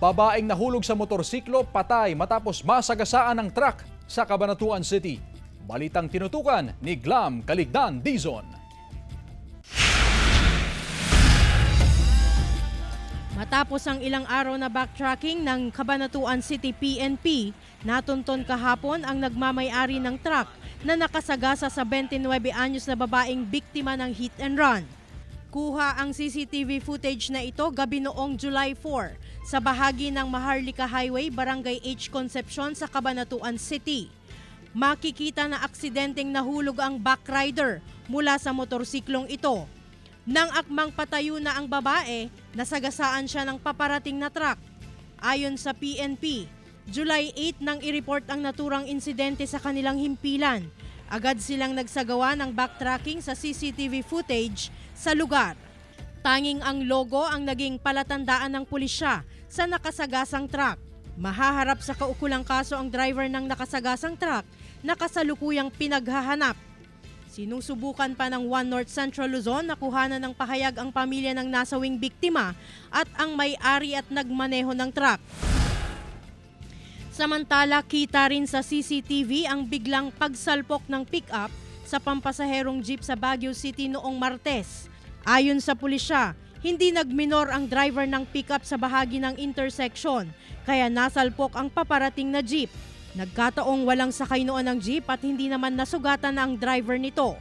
Babaeng nahulog sa motorsiklo, patay matapos masagasaan ng truck sa Cabanatuan City. Balitang tinutukan ni Glam Caligdan Dizon. Matapos ang ilang araw na backtracking ng Cabanatuan City PNP, natunton kahapon ang nagmamay-ari ng truck na nakasagasa sa 29 anyos na babaeng biktima ng hit and run. Kuha ang CCTV footage na ito gabi noong July 4 sa bahagi ng Maharlika Highway, Barangay H. Concepcion sa Cabanatuan City. Makikita na aksidenteng nahulog ang backrider mula sa motorsiklong ito. Nang akmang patayo na ang babae, nasagasaan siya ng paparating na truck. Ayon sa PNP, July 8 nang i-report ang naturang insidente sa kanilang himpilan. Agad silang nagsagawa ng backtracking sa CCTV footage sa lugar. Tanging ang logo ang naging palatandaan ng pulisya sa nakasagasang truck. Mahaharap sa kaukulang kaso ang driver ng nakasagasang truck na kasalukuyang pinaghahanap. Sinusubukan pa ng One North Central Luzon na kuhanan ng pahayag ang pamilya ng nasawing biktima at ang may-ari at nagmaneho ng truck. Samantala, kita rin sa CCTV ang biglang pagsalpok ng pick-up sa pampasaherong jeep sa Baguio City noong Martes. Ayon sa pulisya, hindi nagminor ang driver ng pick-up sa bahagi ng intersection, kaya nasalpok ang paparating na jeep. Nagkataong walang sakay noon ng jeep at hindi naman nasugatan ang driver nito.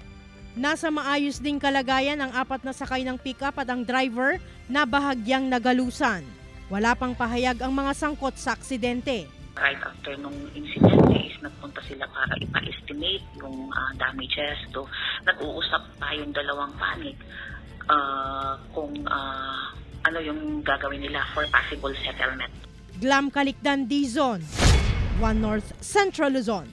Nasa maayos ding kalagayan ang 4 na sakay ng pick-up at ang driver na bahagyang nagalusan. Wala pang pahayag ang mga sangkot sa aksidente. Right after nung incident is nagpunta sila para ipa-estimate yung damages. So, nag-uusap tayong dalawang panic kung ano yung gagawin nila for possible settlement. Glam Caligdan Dizon, One North Central Luzon.